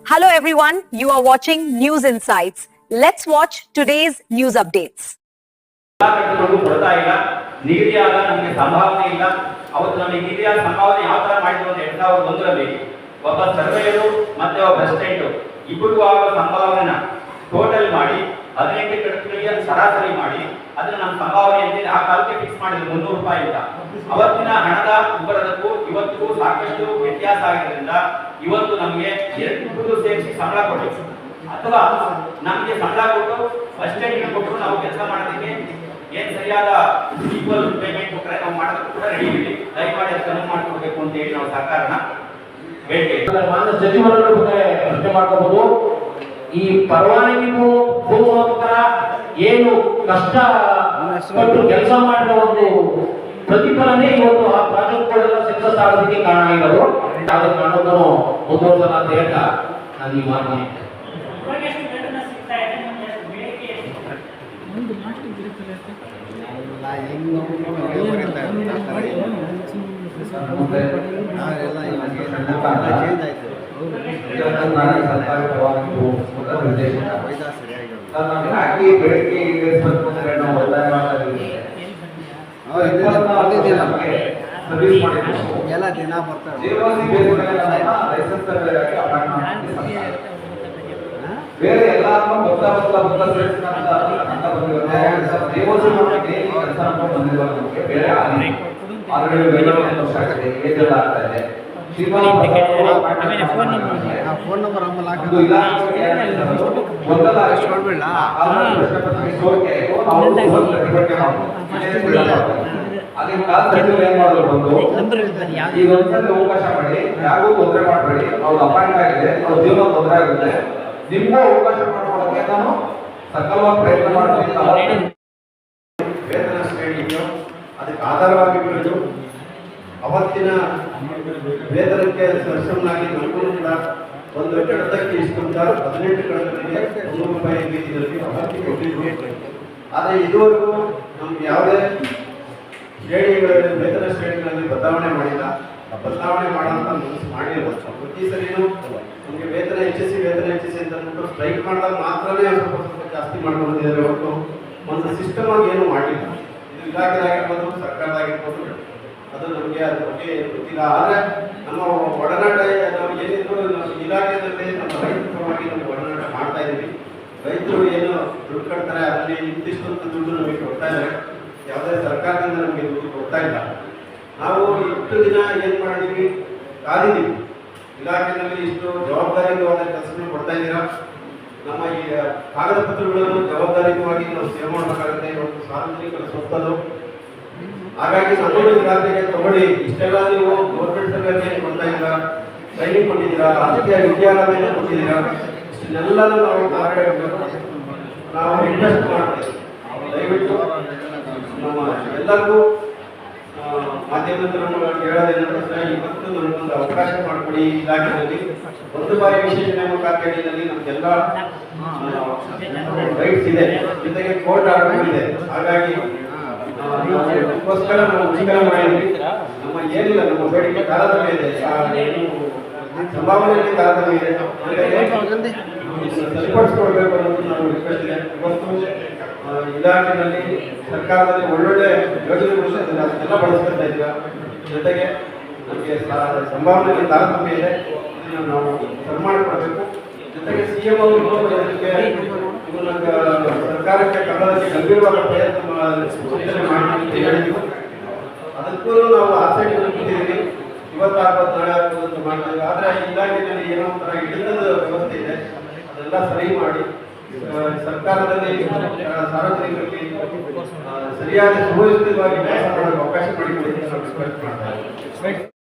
Hello everyone, you are watching News Insights. Let's watch today's news updates. ಕೊಡ್ತಾ ಇಲ್ಲ, ನಿಗದಿಯಾದ ನಮಗೆ ಸಂಭಾವನೆ ಇಲ್ಲ. ಅವತ್ತು ನಮಗೆ ನಿಗದಿಯಾದ ಸಂಭಾವನೆ ಯಾವ ತರ ಮಾಡಿದ್ರು ಅಂತ 2001ರಲ್ಲಿ ಒಬ್ಬ ಸರ್ವೇಯರು ಮತ್ತೆ ಒಬ್ಬ ಅಸಿಸ್ಟೆಂಟ್ ಇಬ್ಬರಿಗೂ ಆಗುವ ಸಂಭಾವನೆನ ಟೋಟಲ್ ಮಾಡಿ 18 ಕಡೆಗಳಿಗೆ ಸರಾಸರಿ ಮಾಡಿ ಅದನ್ನ ನಮ್ಮ ಸಂಭಾವನೆ ಅಂತ ಆ ಕಾಲಕ್ಕೆ ಫಿಕ್ಸ್ ಮಾಡಿದ್ರು 300 ರೂಪಾಯಿ ಅಂತ. ಅವತ್ತಿನ ಹಣದ ಉಬ್ಬರದಕ್ಕೂ ಇವತ್ತಿಗೂ ಸಾಕಷ್ಟು ವ್ಯತ್ಯಾಸ ಆಗಿರೋದ್ರಿಂದ ಇವತ್ತು ನಮಗೆ ಎರಡು ಸೇರಿಸಿ ಸಂಬಳ ಕೊಡಬೇಕು ಅಥವಾ ನಮಗೆ ಸಂಬಳ ಕೊಟ್ಟು ಅಸಿಸ್ಟೆಂಟ್ ಕೊಟ್ಟರು ನಾವು ಕೆಲಸ ಮಾಡೋದಕ್ಕೆ ಏನ್ ಸರಿಯಾದ ಈಕ್ವಲ್ ಪೇಮೆಂಟ್ ಕೊಟ್ಟರೆ ನಾವು ಮಾಡೋದಕ್ಕೂ ಕೂಡ ರೆಡಿ ಇದ್ದೀವಿ. ದಯಮಾಡಿ ಅದನ್ನು ಮಾಡ್ಕೊಡ್ಬೇಕು ಅಂತ ಹೇಳಿ ನಾವು ಸರ್ಕಾರನ ಬೇಡಿಕೆ ಸಚಿವರನ್ನು ಪ್ರಶ್ನೆ ಮಾಡ್ಕೋಬಹುದು. ಈ ಪರವಾನಗಿ ಭೂಮೋತ್ತರ ಏನು ಕಷ್ಟ ಪಟ್ಟು ಕೆಲಸ ಮಾಡಿರೋ ಒಂದು ಪ್ರತಿಫಲನೆ ಇವತ್ತು ಆ ಪ್ರಾಜೆಕ್ಟ್ಗಳೆಲ್ಲ ಸಕ್ಸಸ್ ಆಗೋದಕ್ಕೆ ಕಾರಣ ಆಗಿರೋದು. ಯಾವುದೇ ಕಾರಣಕ್ಕೂ ಮುಂದುವರ್ಸಲ್ಲ ಅಂತ ಹೇಳ್ತಾ ನಾನು ಈ ಮಾತನ್ನ ಎಲ್ಲ ದಿನ ಬರ್ತಾರೆ. ಬೇರೆ ಎಲ್ಲಾನು ಬೇರೆ ಆಗ್ತಾ ಇದೆ. ಫೋನ್ ನಂಬರ್ ಆಮೇಲೆ ಏನ್ ಮಾಡೋದು ಬಂದು ಈಗ ಒಂದ್ಸಲ ಅವಕಾಶ ಮಾಡಿ, ಯಾರಿಗೂ ತೊಂದರೆ ಮಾಡಬೇಡಿ. ಅವ್ರು ಅಪಾಯಿಂಟ್ ಆಗಿದೆ, ಅವ್ರ ಜೀವನ ತೊಂದರೆ ಆಗುತ್ತೆ, ನಿಮ್ಗೂ ಅವಕಾಶ ಮಾಡ್ಕೊಡಕ್ಕೆ ನಾನು ಸಕಲವಾಗಿ ಪ್ರಯತ್ನ ಮಾಡ್ತೀನಿ. ವೇತನ ಶ್ರೇಣಿಯು ಅದಕ್ಕೆ ಆಧಾರವಾಗಿ ಬೆಳೆದು ಅವತ್ತಿನ ವೇತನಕ್ಕೆ ಸರಿಸಮನಾಗಿ ನಮಗೂ ಕೂಡ ಒಂದು ಕಡತಕ್ಕೆ ಇಷ್ಟು ಅಂತ 18 ಕಡತಗಳಿಗೆ 100 ರೂಪಾಯಿ ರೀತಿಯಲ್ಲಿ ಅವತ್ತಿ ಕೊಟ್ಟಿದ್ವಿ. ಆದರೆ ಇದುವರೆಗೂ ನಮ್ಗೆ ಯಾವುದೇ ಶ್ರೇಣಿಗಳಲ್ಲಿ ವೇತನ ಶ್ರೇಣಿಗಳಲ್ಲಿ ಬದಲಾವಣೆ ಮಾಡಿಲ್ಲ. ಬದಲಾವಣೆ ಮಾಡೋಂಥ ಮನಸ್ಸು ಮಾಡಿಲ್ಲ. ಪ್ರತಿ ಸರಿನೂ ನಮಗೆ ವೇತನ ಹೆಚ್ಚಿಸಿ ಅಂತ ಅಂದ್ಬಿಟ್ಟು ಸ್ಟ್ರೈಕ್ ಮಾಡಿದಾಗ ಮಾತ್ರನೇ ಸ್ವಲ್ಪ ಜಾಸ್ತಿ ಮಾಡ್ಕೊಂಡಿದ್ದಾರೆ ಹೊರತು ಒಂದು ಸಿಸ್ಟಮ್ ಆಗಿ ಏನು ಮಾಡಿಲ್ಲ. ಇದು ಇಲಾಖೆದಾಗಿರ್ಬೋದು, ಸರ್ಕಾರದಾಗಿರ್ಬೋದು, ಅದು ನಮಗೆ ಅದ್ರ ಬಗ್ಗೆ ಗೊತ್ತಿಲ್ಲ. ಆದರೆ ನಮ್ಮ ಒಡನಾಟ ನಾವು ಏನಿದ್ರು ಇಲಾಖೆಯಲ್ಲಿ ನಮ್ಮ ರೈತರ ಪರವಾಗಿ ನಾವು ಒಡನಾಟ ಮಾಡ್ತಾ ಇದ್ದೀವಿ. ರೈತರು ಏನು ದುಡ್ಡು ಕಟ್ತಾರೆ ಅದರಲ್ಲಿ ಇಂತಿಷ್ಟು ದುಡ್ಡು ನಮಗೆ ಕೊಡ್ತಾ ಇದ್ದಾರೆ. ಯಾವುದೇ ಸರ್ಕಾರದಿಂದ ನಮಗೆ ದುಡ್ಡು ಕೊಡ್ತಾ ಇಲ್ಲ. ನಾವು ಇಷ್ಟು ದಿನ ಏನು ಮಾಡಿದ್ದೀವಿ, ಕಾದಿದ್ದೀವಿ. ಇಲಾಖೆಯಲ್ಲಿ ಇಷ್ಟು ಜವಾಬ್ದಾರಿಯುತವಾದ ಕೆಲಸಗಳು ಕೊಡ್ತಾ ಇದ್ದೀರಾ. ನಮ್ಮ ಈ ಕಾಗದ ಪತ್ರಗಳನ್ನು ಜವಾಬ್ದಾರಿಯುತವಾಗಿ ನಾವು ಸೇವೆ ಮಾಡಬೇಕಾಗುತ್ತೆ. ಇವತ್ತು ಸಾರ್ವಜನಿಕರ ಸ್ವತ್ತದು. ಹಾಗಾಗಿ ನಮ್ಮನ್ನು ಇಲಾಖೆಗೆ ತಗೊಳ್ಳಿ. ಇಷ್ಟೆಲ್ಲ ನೀವು ಗೌರ್ಮೆಂಟ್ ಸರ್ಕಾರಕ್ಕೆ ಕೊಡ್ತಾ ಇದ್ದೀರಾ, ಟ್ರೈನಿಂಗ್ ಕೊಟ್ಟಿದ್ದೀರಾ, ರಾಜಕೀಯ ವಿದ್ಯಾಲಯ ಕೊಟ್ಟಿದ್ದೀರಾ. ಇಷ್ಟನ್ನೆಲ್ಲನೂ ನಾವು ಇನ್ವೆಸ್ಟ್ ಮಾಡ್ತೀವಿ. ದಯವಿಟ್ಟು ನಮ್ಮ ಎಲ್ಲರಿಗೂ ಮಾಧ್ಯಮದವರು ಹೇಳೋದೇನಂದ್ರೆ ಇವತ್ತು ನಮಗೊಂದು ಅವಕಾಶ ಮಾಡಿಕೊಡಿ. ಇಲಾಖೆಯಲ್ಲಿ ಒಂದು ಬಾರಿ ವಿಶೇಷ ನೇಮಕಾತಿ ಅಡಿಯಲ್ಲಿ ನಮಗೆಲ್ಲ ರೈಟ್ಸ್ ಇದೆ, ಜೊತೆಗೆ ಕೋರ್ಟ್ ಆರ್ಡರ್ ಇದೆ. ಹಾಗಾಗಿ ಅದಕ್ಕೋಸ್ಕರ ನಾವು ಮುಷ್ಕರ ಮಾಡಿದ್ವಿ. ನಮ್ಮ ಏನಿಲ್ಲ, ನಮ್ಮ ಬೇಡಿಕೆ ತಾರತಮ್ಯ ಇದೆ, ಸಂಭಾವನೆಯಲ್ಲಿ ತಾರತಮ್ಯ ಇದೆ. ಸರಿಪಡಿಸ್ಕೊಡ್ಬೇಕು ಅನ್ನೋದು ನಾವು ರಿಕ್ವೆಸ್ಟ್ ಇದೆ. ಇವತ್ತು ಇಲಾಖೆಯಲ್ಲಿ ಸರ್ಕಾರದಲ್ಲಿ ಒಳ್ಳೊಳ್ಳೆ ಯೋಜನೆಗಳು ಅದನ್ನೆಲ್ಲ ಬಳಸ್ಕೊಳ್ತಾ ಇದ್ದೀರಾ. ಜೊತೆಗೆ ನಮಗೆ ಸಂಭಾವನೆಯಲ್ಲಿ ತಾರತಮ್ಯ ಇದೆ, ಇದನ್ನು ನಾವು ಸರಿ ಮಾಡಿಕೊಡ್ಬೇಕು. ಜೊತೆಗೆ CM ಅವರು ಅದಕ್ಕೆ ಸರ್ಕಾರಕ್ಕೆ ಕನ್ನಡಕ್ಕೆ ಗಂಭೀರವಾದ ಪ್ರಯತ್ನ ಸೂಚನೆ ಮಾಡಿ ಹೇಳಿದ್ವಿ. ಅದಕ್ಕೂ ನಾವು ಆಸಕ್ತಿ ಕೊಟ್ಟಿದ್ದೀವಿ. ಇವತ್ತಾಗ್ಬೋದು, ನಾಳೆ ಆಗ್ಬೋದು ಅಂತ ಮಾಡ್ತೀವಿ. ಆದರೆ ಇಲಾಖೆಯಲ್ಲಿ ಏನೋ ಒಂಥರ ಹಿಡಿತದ ವ್ಯವಸ್ಥೆ ಇದೆ, ಅದೆಲ್ಲ ಸರಿ ಮಾಡಿ ಸರ್ಕಾರದಲ್ಲಿ ಸಾರ್ವಜನಿಕರಿಗೆ ಸರಿಯಾದ ಸುವ್ಯವಸ್ಥಿತವಾಗಿ ಕೆಲಸ ಮಾಡಲು ಅವಕಾಶ ಮಾಡಿಕೊಡಿ ಅಂತ ನಾವು ರಿಕ್ವೆಸ್ಟ್ ಮಾಡ್ತಾ ಇದ್ದೀವಿ.